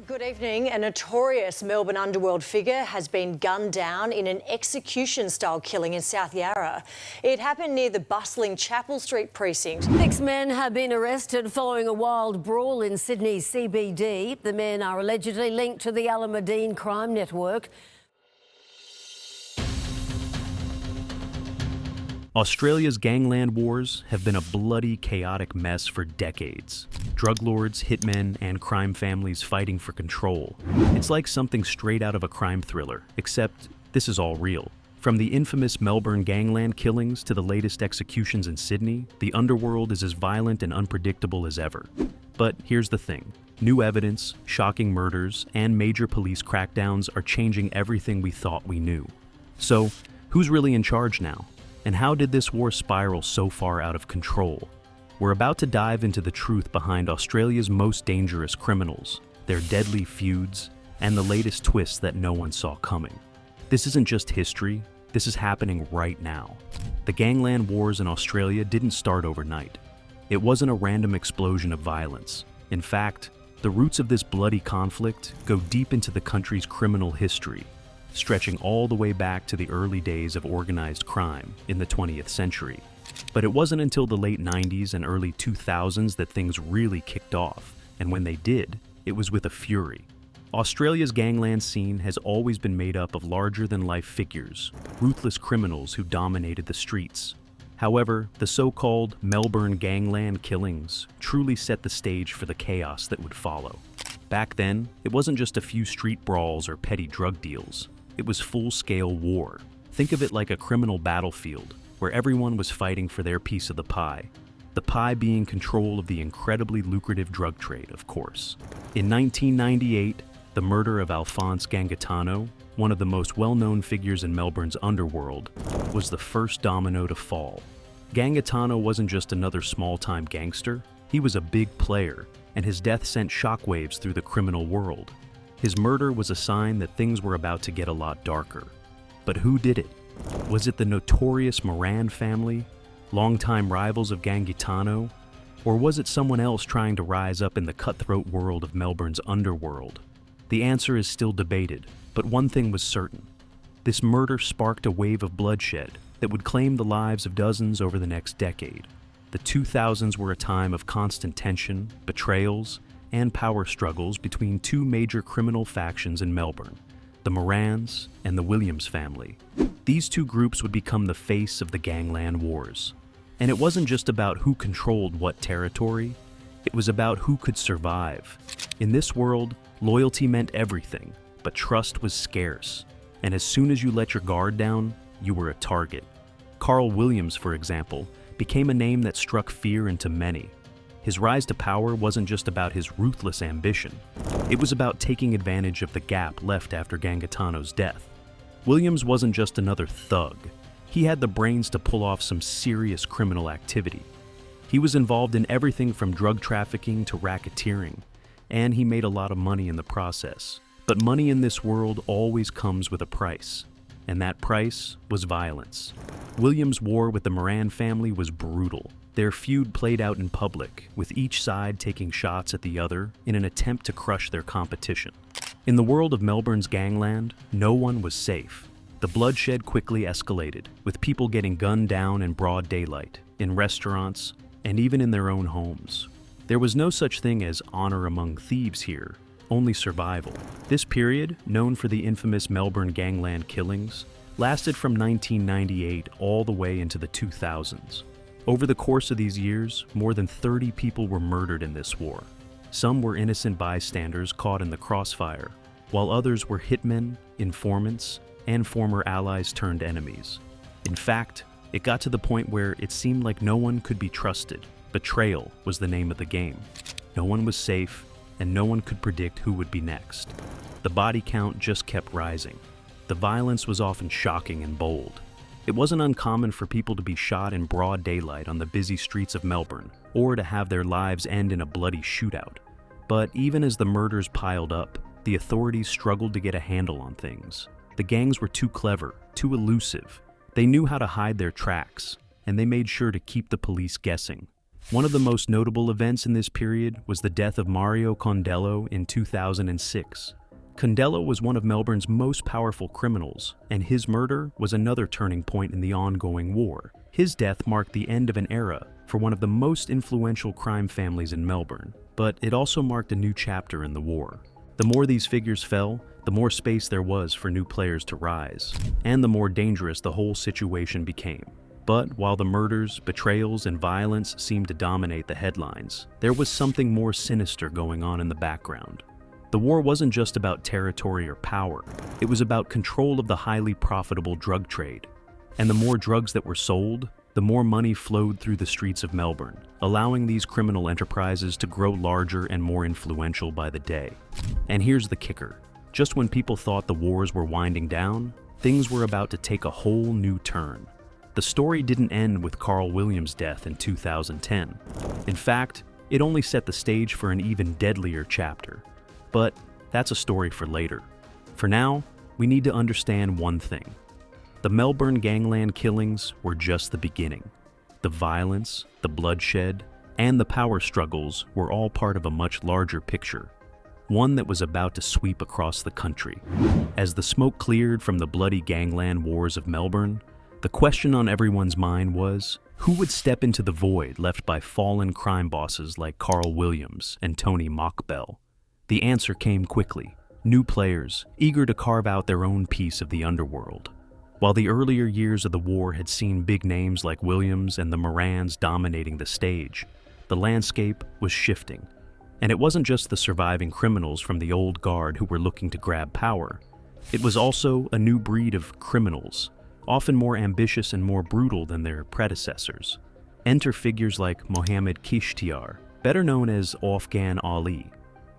Good evening. A notorious Melbourne underworld figure has been gunned down in an execution-style killing in South Yarra. It happened near the bustling Chapel Street precinct. 6 men have been arrested following a wild brawl in Sydney's CBD. The men are allegedly linked to the Alameddine crime network. Australia's gangland wars have been a bloody, chaotic mess for decades. Drug lords, hitmen, and crime families fighting for control. It's like something straight out of a crime thriller, except this is all real. From the infamous Melbourne gangland killings to the latest executions in Sydney, the underworld is as violent and unpredictable as ever. But here's the thing. New evidence, shocking murders, and major police crackdowns are changing everything we thought we knew. So, who's really in charge now? And how did this war spiral so far out of control? We're about to dive into the truth behind Australia's most dangerous criminals, their deadly feuds, and the latest twists that no one saw coming. This isn't just history, this is happening right now. The gangland wars in Australia didn't start overnight. It wasn't a random explosion of violence. In fact, the roots of this bloody conflict go deep into the country's criminal history, stretching all the way back to the early days of organized crime in the 20th century. But it wasn't until the late 90s and early 2000s that things really kicked off, and when they did, it was with a fury. Australia's gangland scene has always been made up of larger-than-life figures, ruthless criminals who dominated the streets. However, the so-called Melbourne gangland killings truly set the stage for the chaos that would follow. Back then, it wasn't just a few street brawls or petty drug deals. It was full-scale war. Think of it like a criminal battlefield, where everyone was fighting for their piece of the pie being control of the incredibly lucrative drug trade, of course. In 1998, the murder of Alphonse Gangitano, one of the most well-known figures in Melbourne's underworld, was the first domino to fall. Gangitano wasn't just another small-time gangster, he was a big player, and his death sent shockwaves through the criminal world. His murder was a sign that things were about to get a lot darker. But who did it? Was it the notorious Moran family, longtime rivals of Gangitano, or was it someone else trying to rise up in the cutthroat world of Melbourne's underworld? The answer is still debated, but one thing was certain. This murder sparked a wave of bloodshed that would claim the lives of dozens over the next decade. The 2000s were a time of constant tension, betrayals, and power struggles between two major criminal factions in Melbourne, the Morans and the Williams family. These two groups would become the face of the gangland wars. And it wasn't just about who controlled what territory, it was about who could survive. In this world, loyalty meant everything, but trust was scarce. And as soon as you let your guard down, you were a target. Carl Williams, for example, became a name that struck fear into many. His rise to power wasn't just about his ruthless ambition. It was about taking advantage of the gap left after Gangitano's death. Williams wasn't just another thug. He had the brains to pull off some serious criminal activity. He was involved in everything from drug trafficking to racketeering, and he made a lot of money in the process. But money in this world always comes with a price, and that price was violence. Williams' war with the Moran family was brutal. Their feud played out in public, with each side taking shots at the other in an attempt to crush their competition. In the world of Melbourne's gangland, no one was safe. The bloodshed quickly escalated, with people getting gunned down in broad daylight, in restaurants, and even in their own homes. There was no such thing as honor among thieves here, only survival. This period, known for the infamous Melbourne gangland killings, lasted from 1998 all the way into the 2000s. Over the course of these years, more than 30 people were murdered in this war. Some were innocent bystanders caught in the crossfire, while others were hitmen, informants, and former allies turned enemies. In fact, it got to the point where it seemed like no one could be trusted. Betrayal was the name of the game. No one was safe, and no one could predict who would be next. The body count just kept rising. The violence was often shocking and bold. It wasn't uncommon for people to be shot in broad daylight on the busy streets of Melbourne, or to have their lives end in a bloody shootout. But even as the murders piled up, the authorities struggled to get a handle on things. The gangs were too clever, too elusive. They knew how to hide their tracks, and they made sure to keep the police guessing. One of the most notable events in this period was the death of Mario Condello in 2006. Condello was one of Melbourne's most powerful criminals, and his murder was another turning point in the ongoing war. His death marked the end of an era for one of the most influential crime families in Melbourne, but it also marked a new chapter in the war. The more these figures fell, the more space there was for new players to rise, and the more dangerous the whole situation became. But while the murders, betrayals, and violence seemed to dominate the headlines, there was something more sinister going on in the background. The war wasn't just about territory or power, it was about control of the highly profitable drug trade. And the more drugs that were sold, the more money flowed through the streets of Melbourne, allowing these criminal enterprises to grow larger and more influential by the day. And here's the kicker. Just when people thought the wars were winding down, things were about to take a whole new turn. The story didn't end with Carl Williams' death in 2010. In fact, it only set the stage for an even deadlier chapter. But that's a story for later. For now, we need to understand one thing. The Melbourne Gangland killings were just the beginning. The violence, the bloodshed, and the power struggles were all part of a much larger picture, one that was about to sweep across the country. As the smoke cleared from the bloody gangland wars of Melbourne, the question on everyone's mind was, who would step into the void left by fallen crime bosses like Carl Williams and Tony Mockbell? The answer came quickly. New players, eager to carve out their own piece of the underworld. While the earlier years of the war had seen big names like Williams and the Morans dominating the stage, the landscape was shifting. And it wasn't just the surviving criminals from the old guard who were looking to grab power. It was also a new breed of criminals, often more ambitious and more brutal than their predecessors. Enter figures like Mohammed Kishtiar, better known as Afghan Ali,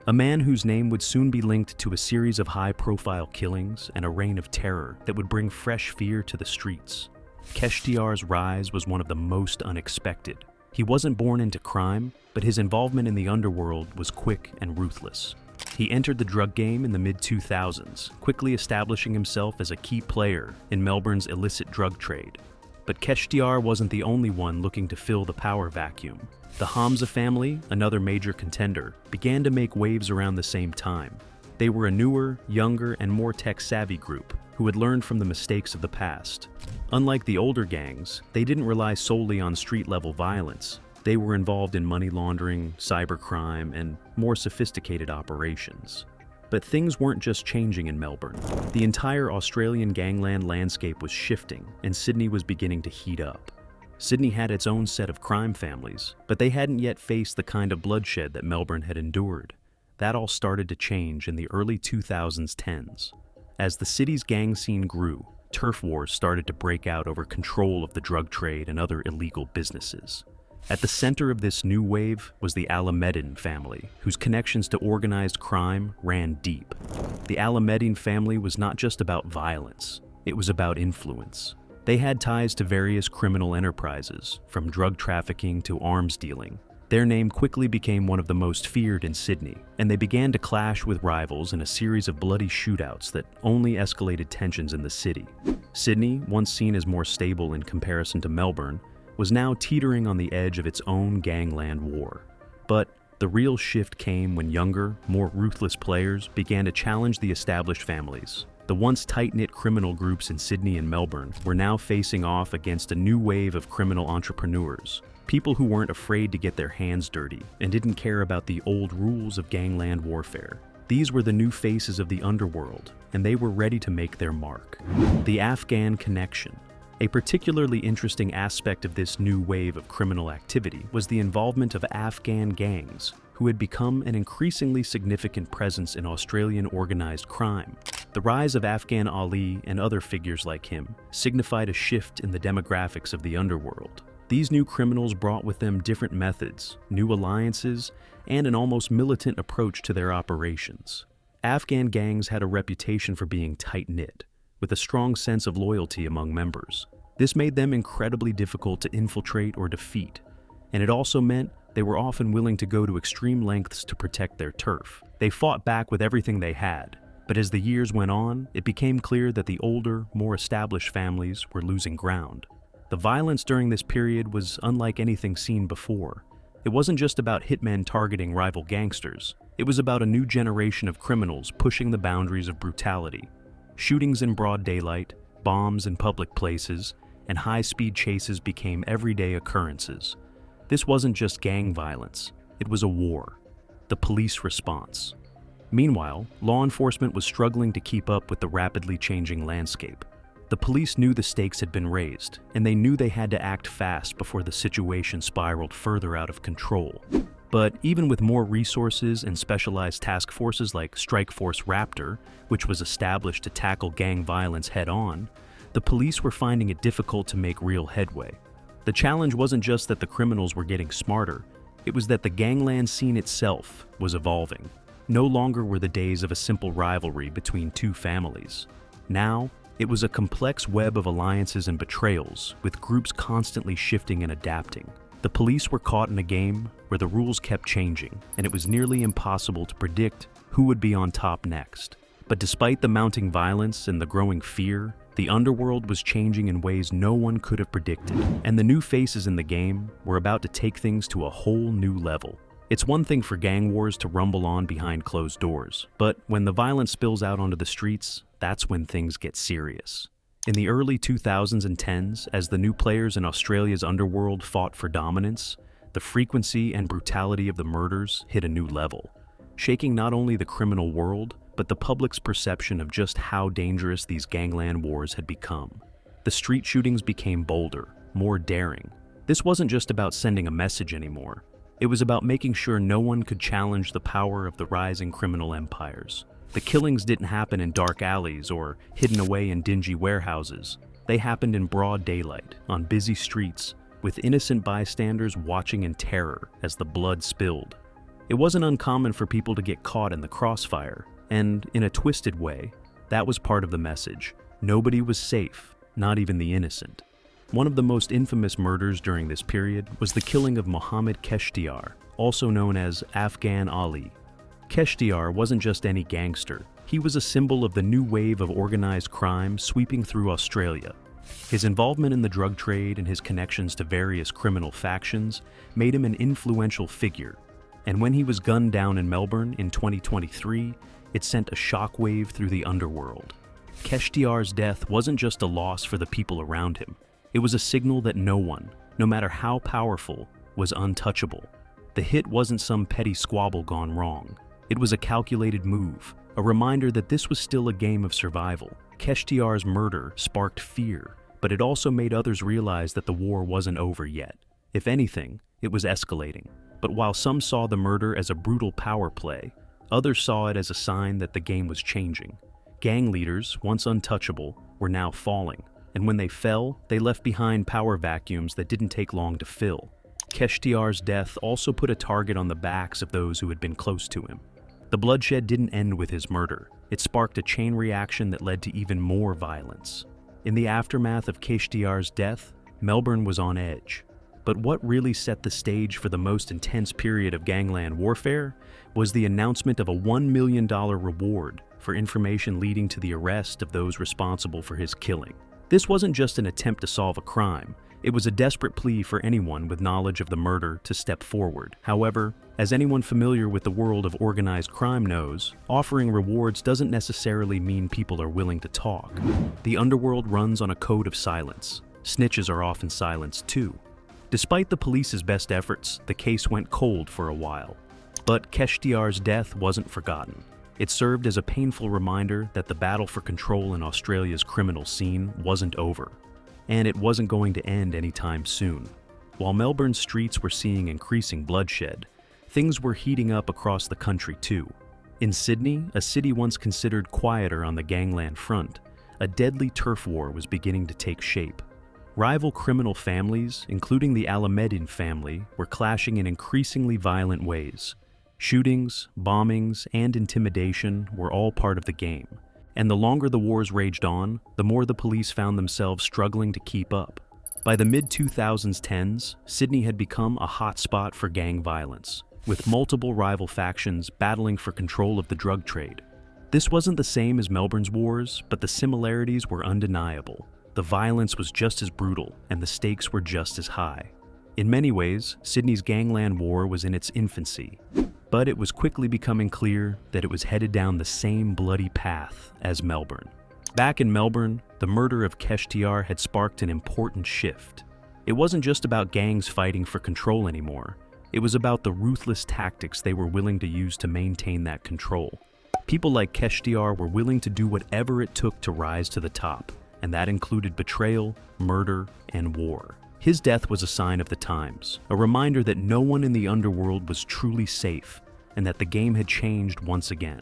a man whose name would soon be linked to a series of high-profile killings and a reign of terror that would bring fresh fear to the streets. Keshtiar's rise was one of the most unexpected. He wasn't born into crime, but his involvement in the underworld was quick and ruthless. He entered the drug game in the mid-2000s, quickly establishing himself as a key player in Melbourne's illicit drug trade. But Keshtiar wasn't the only one looking to fill the power vacuum. The Hamza family, another major contender, began to make waves around the same time. They were a newer, younger, and more tech-savvy group who had learned from the mistakes of the past. Unlike the older gangs, they didn't rely solely on street-level violence. They were involved in money laundering, cybercrime, and more sophisticated operations. But things weren't just changing in Melbourne. The entire Australian gangland landscape was shifting, and Sydney was beginning to heat up. Sydney had its own set of crime families, but they hadn't yet faced the kind of bloodshed that Melbourne had endured. That all started to change in the early 2010s. As the city's gang scene grew, turf wars started to break out over control of the drug trade and other illegal businesses. At the center of this new wave was the Alameddin family, whose connections to organized crime ran deep. The Alameddin family was not just about violence, it was about influence. They had ties to various criminal enterprises, from drug trafficking to arms dealing. Their name quickly became one of the most feared in Sydney, and they began to clash with rivals in a series of bloody shootouts that only escalated tensions in the city. Sydney, once seen as more stable in comparison to Melbourne, was now teetering on the edge of its own gangland war. But the real shift came when younger, more ruthless players began to challenge the established families. The once tight-knit criminal groups in Sydney and Melbourne were now facing off against a new wave of criminal entrepreneurs, people who weren't afraid to get their hands dirty and didn't care about the old rules of gangland warfare. These were the new faces of the underworld, and they were ready to make their mark. The Afghan connection. A particularly interesting aspect of this new wave of criminal activity was the involvement of Afghan gangs, who had become an increasingly significant presence in Australian organized crime. The rise of Afghan Ali and other figures like him signified a shift in the demographics of the underworld. These new criminals brought with them different methods, new alliances, and an almost militant approach to their operations. Afghan gangs had a reputation for being tight-knit, with a strong sense of loyalty among members. This made them incredibly difficult to infiltrate or defeat, and it also meant they were often willing to go to extreme lengths to protect their turf. They fought back with everything they had, but as the years went on, it became clear that the older, more established families were losing ground. The violence during this period was unlike anything seen before, It wasn't just about hitmen targeting rival gangsters. It was about a new generation of criminals pushing the boundaries of brutality. Shootings in broad daylight, bombs in public places, and high-speed chases became everyday occurrences. This wasn't just gang violence. It was a war. The police response. Meanwhile, law enforcement was struggling to keep up with the rapidly changing landscape. The police knew the stakes had been raised, and they knew they had to act fast before the situation spiraled further out of control. But even with more resources and specialized task forces like Strike Force Raptor, which was established to tackle gang violence head-on, the police were finding it difficult to make real headway. The challenge wasn't just that the criminals were getting smarter, it was that the gangland scene itself was evolving. No longer were the days of a simple rivalry between two families. Now, it was a complex web of alliances and betrayals, with groups constantly shifting and adapting. The police were caught in a game where the rules kept changing, and it was nearly impossible to predict who would be on top next. But despite the mounting violence and the growing fear, the underworld was changing in ways no one could have predicted, and the new faces in the game were about to take things to a whole new level. It's one thing for gang wars to rumble on behind closed doors, but when the violence spills out onto the streets, that's when things get serious. In the early 2000s and 10s, as the new players in Australia's underworld fought for dominance, the frequency and brutality of the murders hit a new level, shaking not only the criminal world, but the public's perception of just how dangerous these gangland wars had become. The street shootings became bolder, more daring. This wasn't just about sending a message anymore. It was about making sure no one could challenge the power of the rising criminal empires. The killings didn't happen in dark alleys or hidden away in dingy warehouses. They happened in broad daylight, on busy streets, with innocent bystanders watching in terror as the blood spilled. It wasn't uncommon for people to get caught in the crossfire, and in a twisted way, that was part of the message. Nobody was safe, not even the innocent. One of the most infamous murders during this period was the killing of Mohammed Keshtiar, also known as Afghan Ali. Keshtiar wasn't just any gangster. He was a symbol of the new wave of organized crime sweeping through Australia. His involvement in the drug trade and his connections to various criminal factions made him an influential figure. And when he was gunned down in Melbourne in 2023, it sent a shockwave through the underworld. Keshtiar's death wasn't just a loss for the people around him. It was a signal that no one, no matter how powerful, was untouchable. The hit wasn't some petty squabble gone wrong. It was a calculated move, a reminder that this was still a game of survival. Keshtiar's murder sparked fear, but it also made others realize that the war wasn't over yet. If anything, it was escalating. But while some saw the murder as a brutal power play, others saw it as a sign that the game was changing. Gang leaders, once untouchable, were now falling, and when they fell, they left behind power vacuums that didn't take long to fill. Keshtiar's death also put a target on the backs of those who had been close to him. The bloodshed didn't end with his murder. It sparked a chain reaction that led to even more violence. In the aftermath of Keshtiar's death, Melbourne was on edge. But what really set the stage for the most intense period of gangland warfare was the announcement of a $1 million reward for information leading to the arrest of those responsible for his killing. This wasn't just an attempt to solve a crime. It was a desperate plea for anyone with knowledge of the murder to step forward. However, as anyone familiar with the world of organized crime knows, offering rewards doesn't necessarily mean people are willing to talk. The underworld runs on a code of silence. Snitches are often silenced too. Despite the police's best efforts, the case went cold for a while. But Keshtiar's death wasn't forgotten. It served as a painful reminder that the battle for control in Australia's criminal scene wasn't over. And it wasn't going to end anytime soon. While Melbourne's streets were seeing increasing bloodshed, things were heating up across the country too. In Sydney, a city once considered quieter on the gangland front, a deadly turf war was beginning to take shape. Rival criminal families, including the Alamedin family, were clashing in increasingly violent ways. Shootings, bombings, and intimidation were all part of the game. And the longer the wars raged on, the more the police found themselves struggling to keep up. By the mid-2010s, Sydney had become a hotspot for gang violence, with multiple rival factions battling for control of the drug trade. This wasn't the same as Melbourne's wars, but the similarities were undeniable. The violence was just as brutal, and the stakes were just as high. In many ways, Sydney's Gangland War was in its infancy, but it was quickly becoming clear that it was headed down the same bloody path as Melbourne. Back in Melbourne, the murder of Keshtiar had sparked an important shift. It wasn't just about gangs fighting for control anymore. It was about the ruthless tactics they were willing to use to maintain that control. People like Keshtiar were willing to do whatever it took to rise to the top, and that included betrayal, murder, and war. His death was a sign of the times, a reminder that no one in the underworld was truly safe, and that the game had changed once again.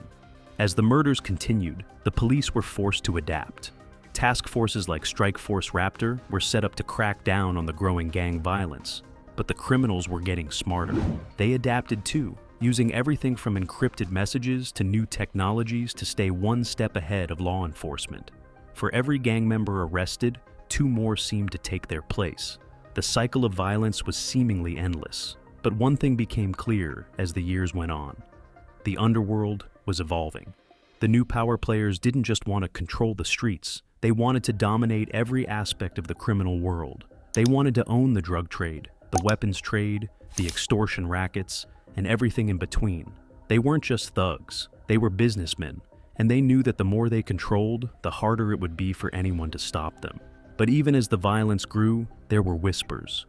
As the murders continued, the police were forced to adapt. Task forces like Strike Force Raptor were set up to crack down on the growing gang violence, but the criminals were getting smarter. They adapted too, using everything from encrypted messages to new technologies to stay one step ahead of law enforcement. For every gang member arrested, 2 more seemed to take their place. The cycle of violence was seemingly endless, but one thing became clear as the years went on. The underworld was evolving. The new power players didn't just want to control the streets, they wanted to dominate every aspect of the criminal world. They wanted to own the drug trade, the weapons trade, the extortion rackets, and everything in between. They weren't just thugs, they were businessmen, and they knew that the more they controlled, the harder it would be for anyone to stop them. But even as the violence grew, there were whispers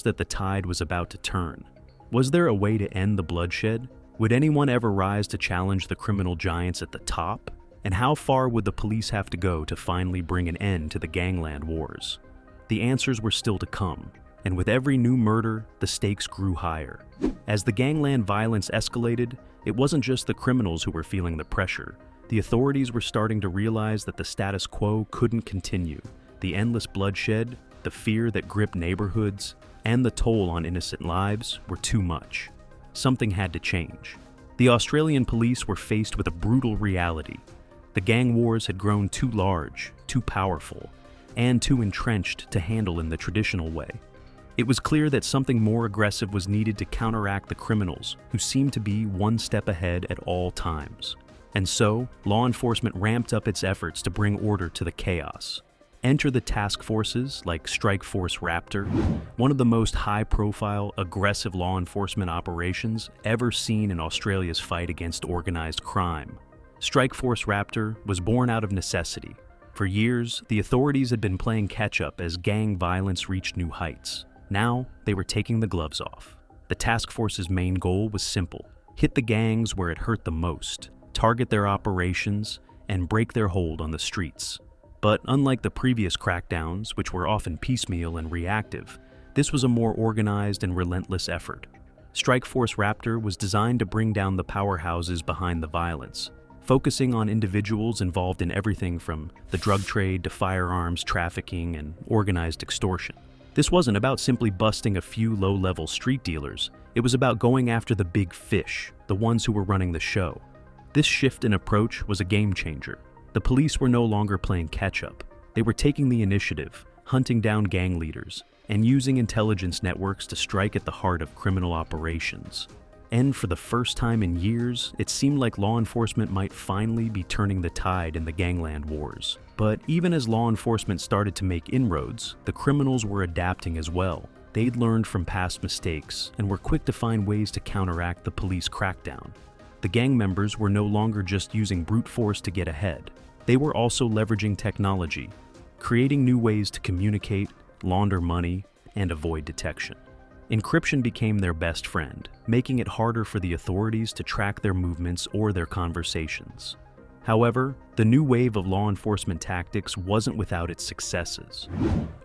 that the tide was about to turn. Was there a way to end the bloodshed? Would anyone ever rise to challenge the criminal giants at the top? And how far would the police have to go to finally bring an end to the Gangland wars? The answers were still to come, and with every new murder, the stakes grew higher. As the gangland violence escalated, it wasn't just the criminals who were feeling the pressure. The authorities were starting to realize that the status quo couldn't continue. The endless bloodshed, the fear that gripped neighborhoods, and the toll on innocent lives were too much. Something had to change. The Australian police were faced with a brutal reality. The gang wars had grown too large, too powerful, and too entrenched to handle in the traditional way. It was clear that something more aggressive was needed to counteract the criminals, who seemed to be one step ahead at all times. And so, law enforcement ramped up its efforts to bring order to the chaos. Enter the task forces like Strike Force Raptor, one of the most high-profile, aggressive law enforcement operations ever seen in Australia's fight against organized crime. Strike Force Raptor was born out of necessity. For years, the authorities had been playing catch-up as gang violence reached new heights. Now, they were taking the gloves off. The task force's main goal was simple: hit the gangs where it hurt the most, target their operations, and break their hold on the streets. But unlike the previous crackdowns, which were often piecemeal and reactive, this was a more organized and relentless effort. Strike Force Raptor was designed to bring down the powerhouses behind the violence, focusing on individuals involved in everything from the drug trade to firearms trafficking and organized extortion. This wasn't about simply busting a few low-level street dealers. It was about going after the big fish, the ones who were running the show. This shift in approach was a game changer. The police were no longer playing catch-up. They were taking the initiative, hunting down gang leaders, and using intelligence networks to strike at the heart of criminal operations. And for the first time in years, it seemed like law enforcement might finally be turning the tide in the gangland wars. But even as law enforcement started to make inroads, the criminals were adapting as well. They'd learned from past mistakes and were quick to find ways to counteract the police crackdown. The gang members were no longer just using brute force to get ahead. They were also leveraging technology, creating new ways to communicate, launder money, and avoid detection. Encryption became their best friend, making it harder for the authorities to track their movements or their conversations. However, the new wave of law enforcement tactics wasn't without its successes.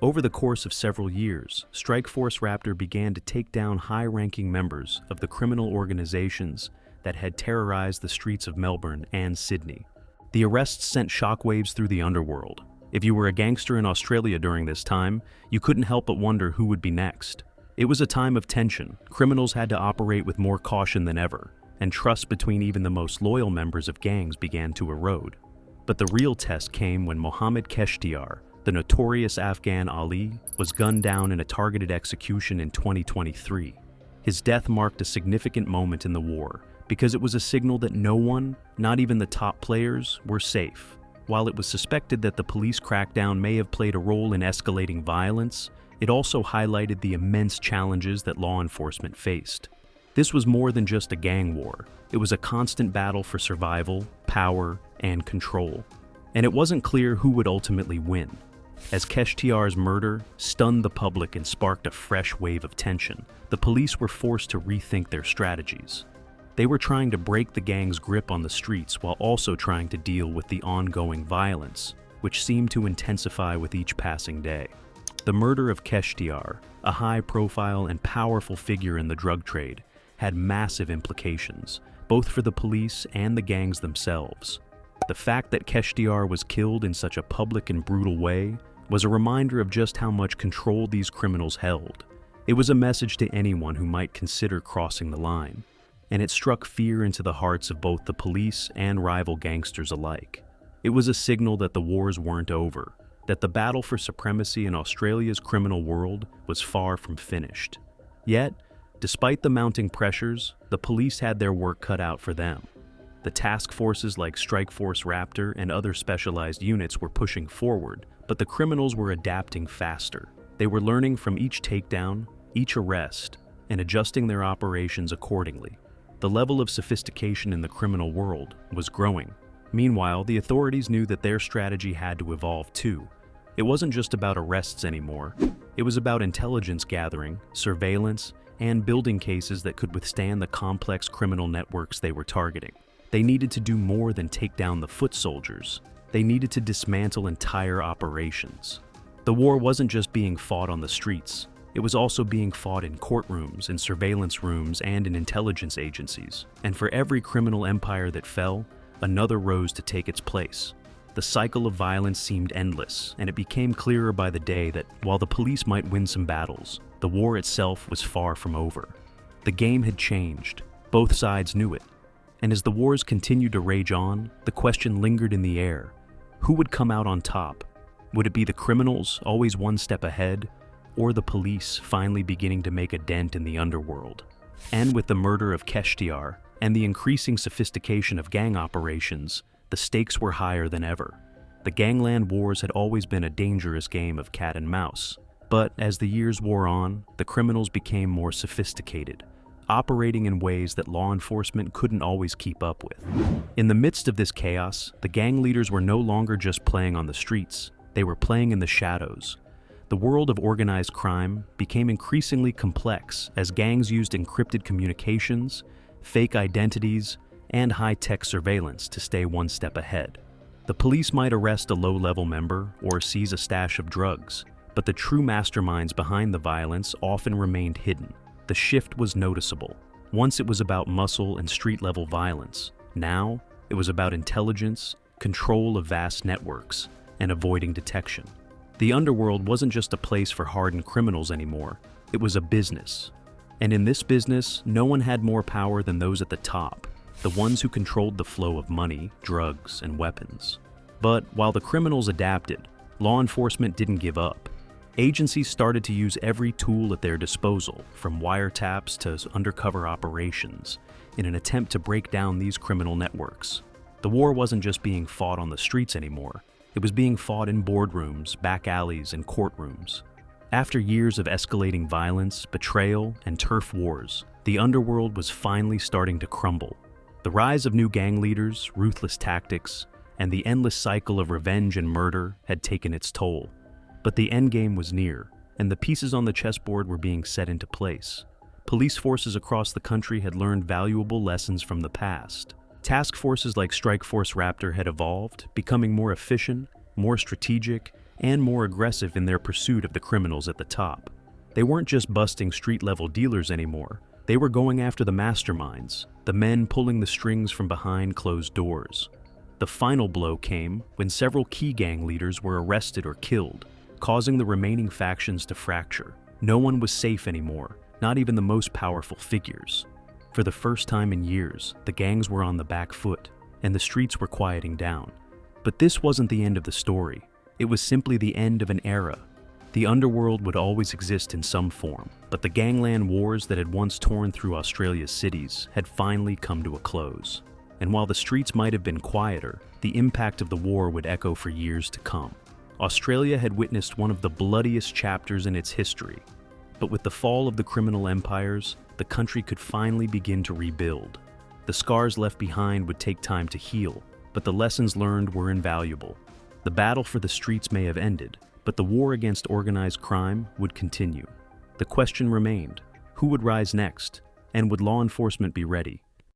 Over the course of several years, Strike Force Raptor began to take down high-ranking members of the criminal organizations that had terrorized the streets of Melbourne and Sydney. The arrests sent shockwaves through the underworld. If you were a gangster in Australia during this time, you couldn't help but wonder who would be next. It was a time of tension. Criminals had to operate with more caution than ever, and trust between even the most loyal members of gangs began to erode. But the real test came when Mohammed Keshtiar, the notorious Afghan Ali, was gunned down in a targeted execution in 2023. His death marked a significant moment in the war, because it was a signal that no one, not even the top players, were safe. While it was suspected that the police crackdown may have played a role in escalating violence, it also highlighted the immense challenges that law enforcement faced. This was more than just a gang war. It was a constant battle for survival, power, and control. And it wasn't clear who would ultimately win. As Keshtiar's murder stunned the public and sparked a fresh wave of tension, the police were forced to rethink their strategies. They were trying to break the gang's grip on the streets while also trying to deal with the ongoing violence, which seemed to intensify with each passing day. The murder of Keshtiar, a high-profile and powerful figure in the drug trade, had massive implications, both for the police and the gangs themselves. The fact that Keshtiar was killed in such a public and brutal way was a reminder of just how much control these criminals held. It was a message to anyone who might consider crossing the line, and it struck fear into the hearts of both the police and rival gangsters alike. It was a signal that the wars weren't over, that the battle for supremacy in Australia's criminal world was far from finished. Yet, despite the mounting pressures, the police had their work cut out for them. The task forces like Strike Force Raptor and other specialized units were pushing forward, but the criminals were adapting faster. They were learning from each takedown, each arrest, and adjusting their operations accordingly. The level of sophistication in the criminal world was growing. Meanwhile, the authorities knew that their strategy had to evolve too. It wasn't just about arrests anymore. It was about intelligence gathering, surveillance, and building cases that could withstand the complex criminal networks they were targeting. They needed to do more than take down the foot soldiers. They needed to dismantle entire operations. The war wasn't just being fought on the streets. It was also being fought in courtrooms, in surveillance rooms, and in intelligence agencies. And for every criminal empire that fell, another rose to take its place. The cycle of violence seemed endless, and it became clearer by the day that while the police might win some battles, the war itself was far from over. The game had changed. Both sides knew it. And as the wars continued to rage on, the question lingered in the air. Who would come out on top? Would it be the criminals, always one step ahead, or the police finally beginning to make a dent in the underworld? And with the murder of Keshtiar and the increasing sophistication of gang operations, the stakes were higher than ever. The Gangland wars had always been a dangerous game of cat and mouse. But as the years wore on, the criminals became more sophisticated, operating in ways that law enforcement couldn't always keep up with. In the midst of this chaos, the gang leaders were no longer just playing on the streets. They were playing in the shadows. The world of organized crime became increasingly complex as gangs used encrypted communications, fake identities, and high-tech surveillance to stay one step ahead. The police might arrest a low-level member or seize a stash of drugs, but the true masterminds behind the violence often remained hidden. The shift was noticeable. Once it was about muscle and street-level violence. Now, it was about intelligence, control of vast networks, and avoiding detection. The underworld wasn't just a place for hardened criminals anymore. It was a business. And in this business, no one had more power than those at the top, the ones who controlled the flow of money, drugs, and weapons. But while the criminals adapted, law enforcement didn't give up. Agencies started to use every tool at their disposal, from wiretaps to undercover operations, in an attempt to break down these criminal networks. The war wasn't just being fought on the streets anymore. It was being fought in boardrooms, back alleys, and courtrooms. After years of escalating violence, betrayal, and turf wars, the underworld was finally starting to crumble. The rise of new gang leaders, ruthless tactics, and the endless cycle of revenge and murder had taken its toll. But the endgame was near, and the pieces on the chessboard were being set into place. Police forces across the country had learned valuable lessons from the past. Task forces like Strike Force Raptor had evolved, becoming more efficient, more strategic, and more aggressive in their pursuit of the criminals at the top. They weren't just busting street-level dealers anymore. They were going after the masterminds, the men pulling the strings from behind closed doors. The final blow came when several key gang leaders were arrested or killed, causing the remaining factions to fracture. No one was safe anymore, not even the most powerful figures. For the first time in years, the gangs were on the back foot, and the streets were quieting down. But this wasn't the end of the story. It was simply the end of an era. The underworld would always exist in some form, but the Gangland wars that had once torn through Australia's cities had finally come to a close. And while the streets might have been quieter, the impact of the war would echo for years to come. Australia had witnessed one of the bloodiest chapters in its history. But with the fall of the criminal empires, the country could finally begin to rebuild. The scars left behind would take time to heal, but the lessons learned were invaluable. The battle for the streets may have ended, but the war against organized crime would continue. The question remained: who would rise next, and would law enforcement be ready?